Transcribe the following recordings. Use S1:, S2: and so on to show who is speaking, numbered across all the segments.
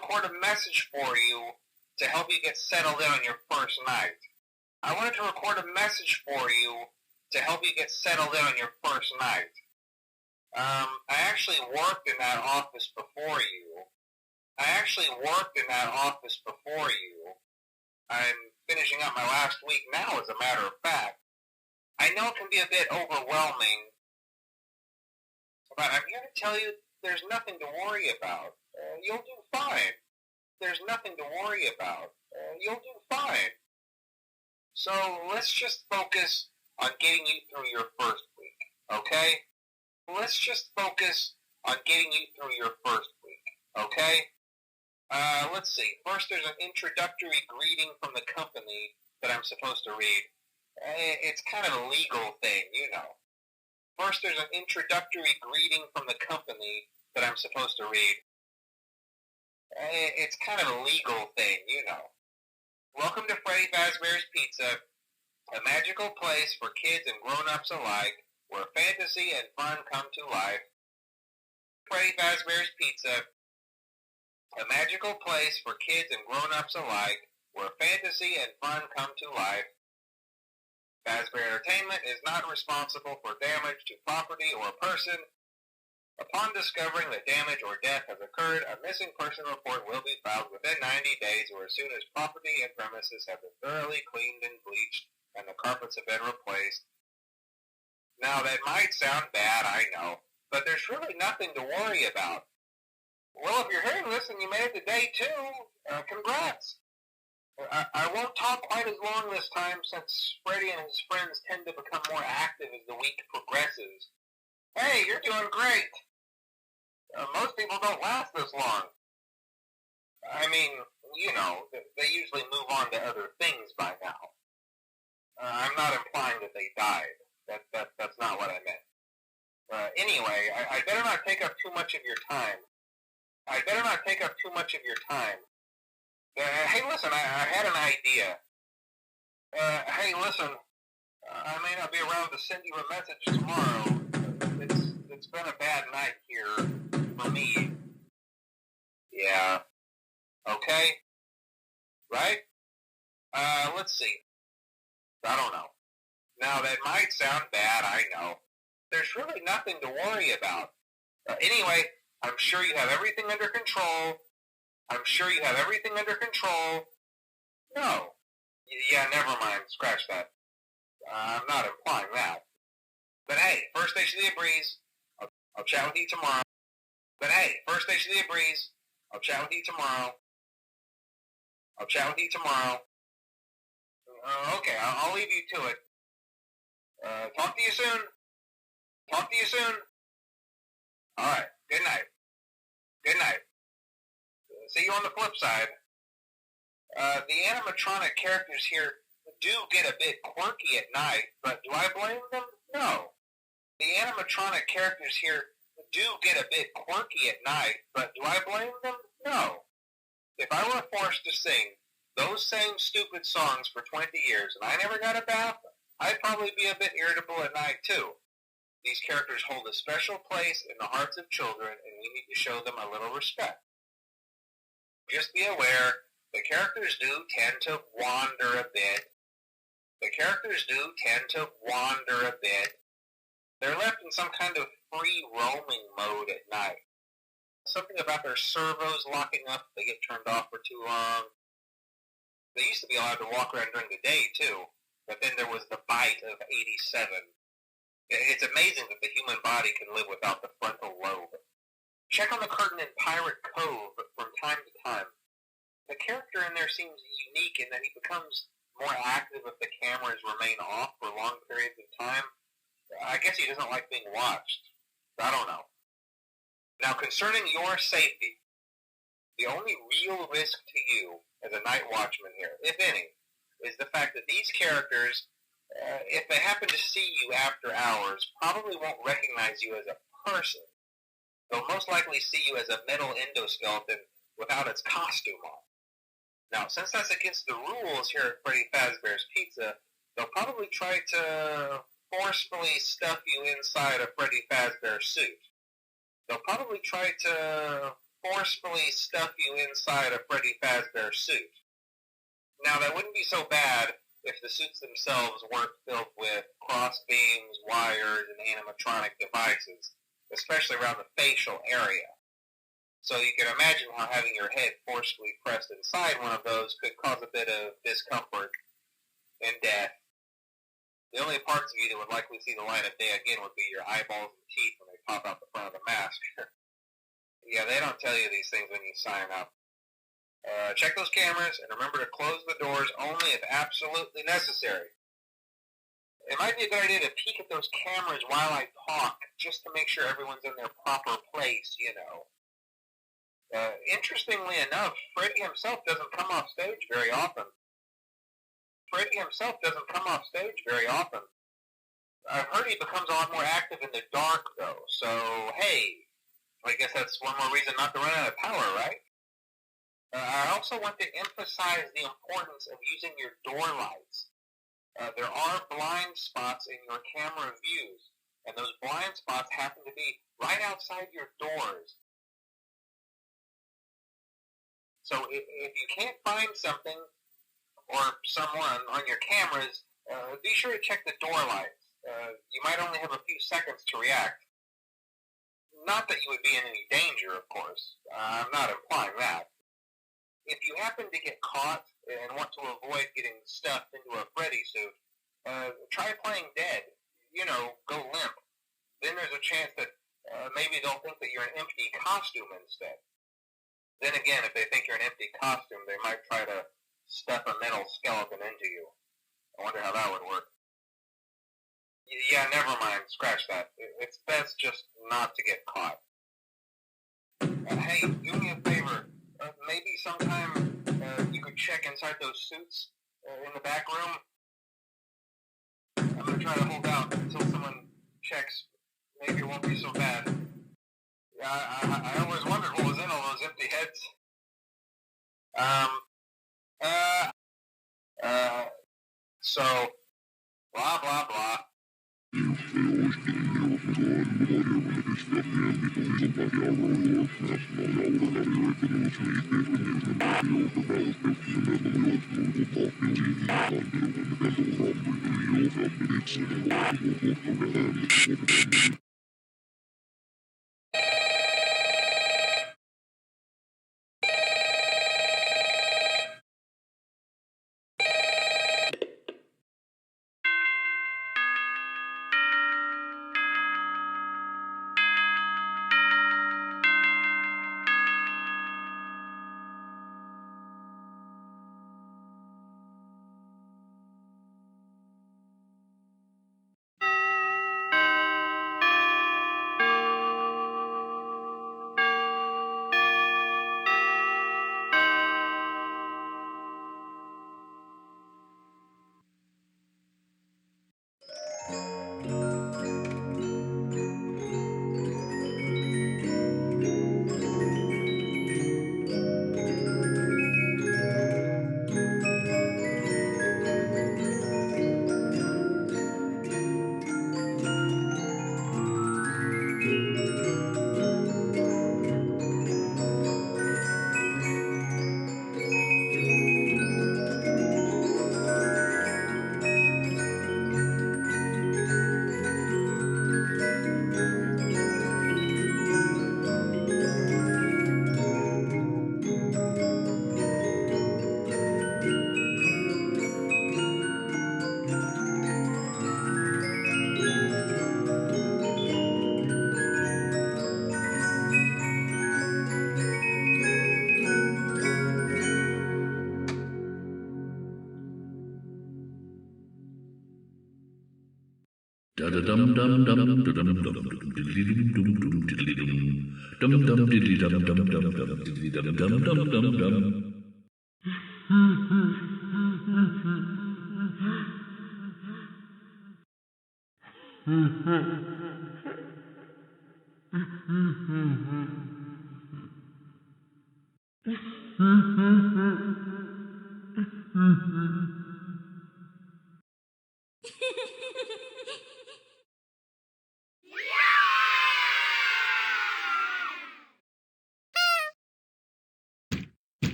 S1: record a message for you to help you get settled in on your first night. I wanted to record a message for you to help you get settled in on your first night. I actually worked in that office before you. I'm finishing up my last week now, as a matter of fact. I know it can be a bit overwhelming, but I'm here to tell you there's nothing to worry about. You'll do fine. There's nothing to worry about. You'll do fine. So let's just focus on getting you through your first week, okay? Let's just focus on getting you through your first week, okay? Let's see. First, there's an introductory greeting from the company that I'm supposed to read. It's kind of a legal thing, you know. First, there's an introductory greeting from the company that I'm supposed to read. It's kind of a legal thing, you know. Welcome to Freddy Fazbear's Pizza, a magical place for kids and grown-ups alike, where fantasy and fun come to life. Freddy Fazbear's Pizza, a magical place for kids and grown-ups alike, where fantasy and fun come to life. Fazbear Entertainment is not responsible for damage to property or person. Upon discovering that damage or death has occurred, a missing person report will be filed within 90 days or as soon as property and premises have been thoroughly cleaned and bleached and the carpets have been replaced. Now, that might sound bad, I know, but there's really nothing to worry about. Well, if you're hearing this and you made it to day 2, congrats. I won't talk quite as long this time since Freddy and his friends tend to become more active as the week progresses. Hey, you're doing great. Most people don't last this long. I mean, you know, they usually move on to other things by now. I'm not implying that they died. That's not what I meant. Anyway, I better not take up too much of your time. Hey, listen, I had an idea. Hey, listen, I may not be around to send you a message tomorrow. It's been a bad night here for me. Yeah. Okay. Right? Let's see. I don't know. Now, that might sound bad, I know. There's really nothing to worry about. Anyway, I'm sure you have everything under control. No. Yeah, never mind. Scratch that. I'm not implying that. But hey, first station of the breeze. I'll chat with you tomorrow. Okay, I'll leave you to it. Talk to you soon. All right. Good night. See you on the flip side. The animatronic characters here do get a bit quirky at night, but do I blame them? No. The animatronic characters here do get a bit quirky at night, but do I blame them? No. If I were forced to sing those same stupid songs for 20 years and I never got a bath, I'd probably be a bit irritable at night too. These characters hold a special place in the hearts of children, and we need to show them a little respect. Just be aware, the characters do tend to wander a bit. They're left in some kind of free roaming mode at night. Something about their servos locking up if they get turned off for too long. They used to be allowed to walk around during the day too, but then there was the bite of 87. It's amazing that the human body can live without the frontal lobe. Check on the curtain in Pirate Cove from time to time. The character in there seems unique in that he becomes more active if the cameras remain off for long periods of time. I guess he doesn't like being watched. I don't know. Now, concerning your safety, the only real risk to you as a night watchman here, if any, is the fact that these characters, if they happen to see you after hours, probably won't recognize you as a person. They'll most likely see you as a metal endoskeleton without its costume on. Now, since that's against the rules here at Freddy Fazbear's Pizza, they'll probably try to forcefully stuff you inside a Freddy Fazbear suit. They'll probably try to forcefully stuff you inside a Freddy Fazbear suit. Now, that wouldn't be so bad if the suits themselves weren't filled with cross beams, wires, and animatronic devices, especially around the facial area. So you can imagine how having your head forcefully pressed inside one of those could cause a bit of discomfort and death. The only parts of you that would likely see the light of day again would be your eyeballs and teeth when they pop out the front of the mask. Yeah, they don't tell you these things when you sign up. Check those cameras and remember to close the doors only if absolutely necessary. It might be a good idea to peek at those cameras while I talk, just to make sure everyone's in their proper place, you know. Interestingly enough, Freddy himself doesn't come off stage very often. I've heard he becomes a lot more active in the dark, though, so hey, I guess that's one more reason not to run out of power, right? I also want to emphasize the importance of using your door lights. There are blind spots in your camera views, and those blind spots happen to be right outside your doors. So if you can't find something or someone on your cameras, be sure to check the door lights. You might only have a few seconds to react. Not that you would be in any danger, of course. I'm not implying that. If you happen to get caught and want to avoid getting stuffed into a Freddy suit, try playing dead. You know, go limp. Then there's a chance that maybe they'll think that you're an empty costume instead. Then again, if they think you're an empty costume, they might try to stuff a metal skeleton into you. I wonder how that would work. Yeah, never mind. Scratch that. It's best just not to get caught. Hey, do me a favor. Maybe sometime you could check inside those suits in the back room. I'm going to try to hold out until someone checks. Maybe it won't be so bad. Yeah, I always wondered what was in all those empty heads. So, blah, blah, blah.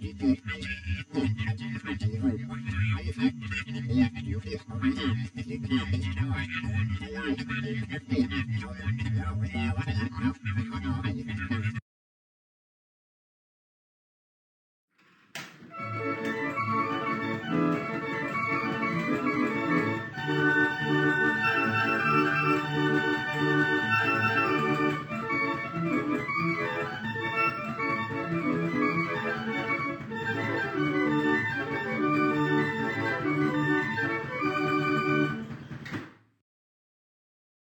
S2: Look at me,